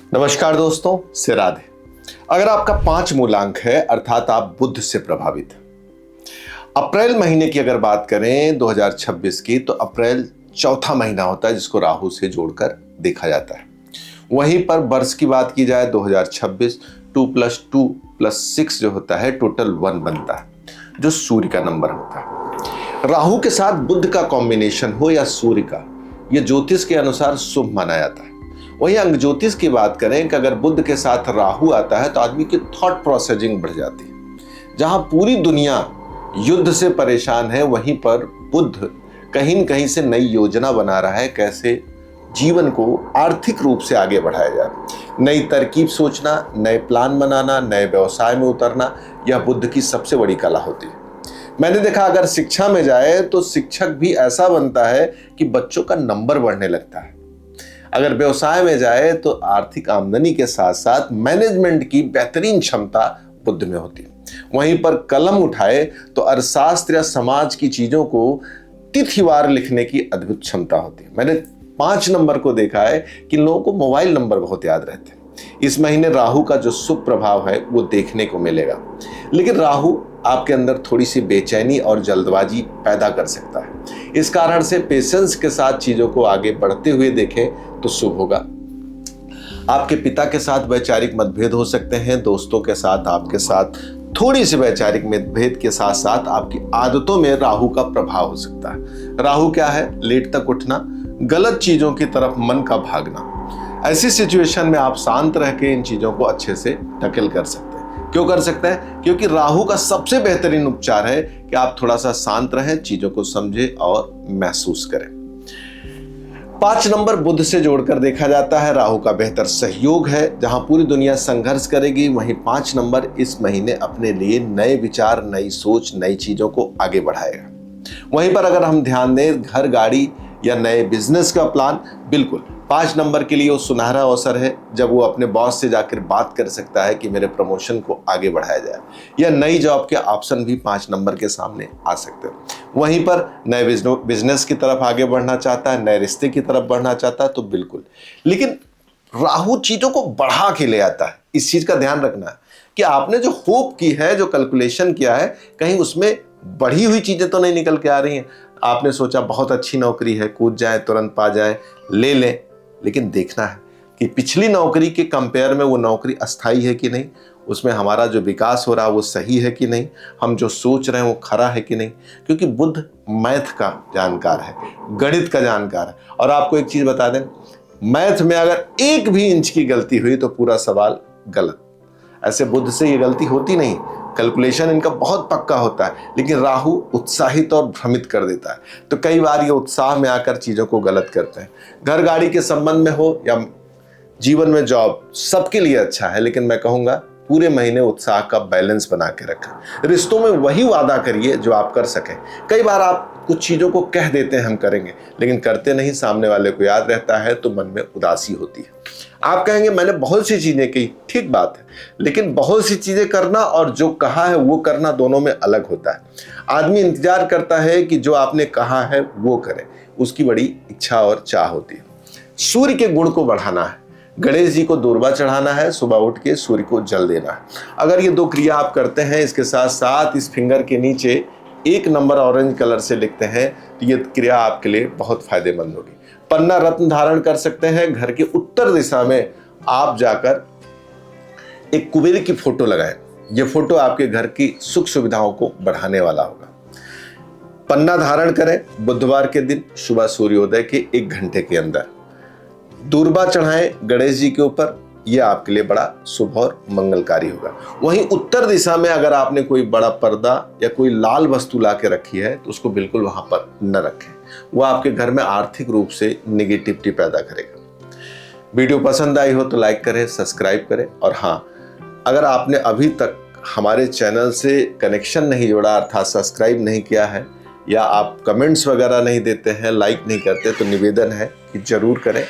नमस्कार दोस्तों, से राधे। अगर आपका 5 मूलांक है अर्थात आप बुध से प्रभावित हैं। अप्रैल महीने की अगर बात करें 2026 की, तो अप्रैल चौथा महीना होता है जिसको राहु से जोड़कर देखा जाता है। वहीं पर वर्ष की बात की जाए 2026, 2 + 2 + 6 जो होता है टोटल 1 बनता है, जो सूर्य का नंबर होता है। राहु के साथ बुध का कॉम्बिनेशन हो या सूर्य का, यह ज्योतिष के अनुसार शुभ माना जाता है। वहीं अंग ज्योतिष की बात करें कि अगर बुध के साथ राहु आता है तो आदमी की थॉट प्रोसेसिंग बढ़ जाती है। जहां पूरी दुनिया युद्ध से परेशान है, वहीं पर बुध कहीं न कहीं से नई योजना बना रहा है, कैसे जीवन को आर्थिक रूप से आगे बढ़ाया जाए। नई तरकीब सोचना, नए प्लान बनाना, नए व्यवसाय में उतरना, यह बुध की सबसे बड़ी कला होती है। मैंने देखा अगर शिक्षा में जाए तो शिक्षक भी ऐसा बनता है कि बच्चों का नंबर बढ़ने लगता है। अगर व्यवसाय में जाए तो आर्थिक आमदनी के साथ साथ मैनेजमेंट की बेहतरीन क्षमता बुध में होती है। वहीं पर कलम उठाए तो अर्थशास्त्र या समाज की चीजों को तिथिवार लिखने की अद्भुत क्षमता होती है। मैंने 5 नंबर को देखा है कि लोगों को मोबाइल नंबर बहुत याद रहते हैं। इस महीने राहु का जो शुभ प्रभाव है वो देखने को मिलेगा, लेकिन राहु आपके अंदर थोड़ी सी बेचैनी और जल्दबाजी पैदा कर सकता है। इस कारण से पेशेंस के साथ चीजों को आगे बढ़ते हुए देखें तो शुभ होगा। आपके पिता के साथ वैचारिक मतभेद हो सकते हैं। दोस्तों के साथ, आपके साथ थोड़ी सी वैचारिक मतभेद के साथ साथ आपकी आदतों में राहु का प्रभाव हो सकता है। राहु क्या है? लेट तक उठना, गलत चीजों की तरफ मन का भागना। ऐसी सिचुएशन में आप शांत रह के इन चीजों को अच्छे से टैकल कर सकते हैं। क्यों कर सकते हैं? क्योंकि राहु का सबसे बेहतरीन उपचार है कि आप थोड़ा सा शांत रहें, चीजों को समझें और महसूस करें। 5 नंबर बुध से जोड़कर देखा जाता है। राहु का बेहतर सहयोग है। जहां पूरी दुनिया संघर्ष करेगी, वहीं 5 नंबर इस महीने अपने लिए नए विचार, नई सोच, नई चीजों को आगे बढ़ाएगा। वहीं पर अगर हम ध्यान दें घर, गाड़ी या नए बिजनेस का प्लान, बिल्कुल 5 नंबर के लिए वो सुनहरा अवसर है जब वो अपने बॉस से जाकर बात कर सकता है कि मेरे प्रमोशन को आगे बढ़ाया जाए, या नई जॉब के ऑप्शन भी 5 नंबर के सामने आ सकते हैं। वहीं पर नए बिजनेस की तरफ आगे बढ़ना चाहता है, नए रिश्ते की तरफ बढ़ना चाहता है तो बिल्कुल। लेकिन राहु चीजों को बढ़ा के ले आता है। इस चीज का ध्यान रखना है कि आपने जो होप की है, जो कैलकुलेशन किया है, कहीं उसमें बढ़ी हुई चीजें तो नहीं निकल के आ रही हैं। आपने सोचा बहुत अच्छी नौकरी है, कूद जाए, तुरंत पा जाए, ले लें, लेकिन देखना है कि पिछली नौकरी के कंपेयर में वो नौकरी अस्थाई है कि नहीं, उसमें हमारा जो विकास हो रहा है वो सही है कि नहीं, हम जो सोच रहे हैं वो खरा है कि नहीं। क्योंकि बुध मैथ का जानकार है, गणित का जानकार है। और आपको एक चीज बता दें, मैथ में अगर 1 भी इंच की गलती हुई तो पूरा सवाल गलत। ऐसे बुध से ये गलती होती नहीं, कैलकुलेशन इनका बहुत पक्का होता है। लेकिन राहु उत्साहित और भ्रमित कर देता है, तो कई बार ये उत्साह में आकर चीजों को गलत करते हैं। घर, गाड़ी के संबंध में हो या जीवन में जॉब, सबके लिए अच्छा है। लेकिन मैं कहूंगा पूरे महीने उत्साह का बैलेंस बना के रखें। रिश्तों में वही वादा करिए जो आप कर सकें। कई बार आप कुछ चीजों को कह देते हैं हम करेंगे, लेकिन करते नहीं, सामने वाले को याद रहता है तो मन में उदासी होती है। आप कहेंगे मैंने बहुत सी चीजें की, ठीक बात है, लेकिन बहुत सी चीजें करना और जो कहा है वो करना दोनों में अलग होता है। आदमी इंतजार करता है कि जो आपने कहा है वो करे, उसकी बड़ी इच्छा और चाह होती है। सूर्य के गुण को बढ़ाना है, गणेश जी को दूर्वा चढ़ाना है, सुबह उठ के सूर्य को जल देना है। अगर ये 2 क्रिया आप करते हैं, इसके साथ साथ इस फिंगर के नीचे 1 नंबर ऑरेंज कलर से लिखते हैं, तो ये क्रिया आपके लिए बहुत फायदेमंद होगी। पन्ना रत्न धारण कर सकते हैं। घर के उत्तर दिशा में आप जाकर एक कुबेर की फोटो लगाएं। ये फोटो आपके घर की सुख सुविधाओं को बढ़ाने वाला होगा। पन्ना धारण करें बुधवार के दिन सुबह सूर्योदय के 1 घंटे के अंदर। दूर्वा चढ़ाएं गणेश जी के ऊपर, यह आपके लिए बड़ा शुभ और मंगलकारी होगा। वहीं उत्तर दिशा में अगर आपने कोई बड़ा पर्दा या कोई लाल वस्तु ला के रखी है तो उसको बिल्कुल वहां पर न रखें, वो आपके घर में आर्थिक रूप से निगेटिविटी पैदा करेगा। वीडियो पसंद आई हो तो लाइक करें, सब्सक्राइब करें। और हाँ, अगर आपने अभी तक हमारे चैनल से कनेक्शन नहीं जोड़ा अर्थात सब्सक्राइब नहीं किया है, या आप कमेंट्स वगैरह नहीं देते हैं, लाइक नहीं करते, तो निवेदन है कि जरूर करें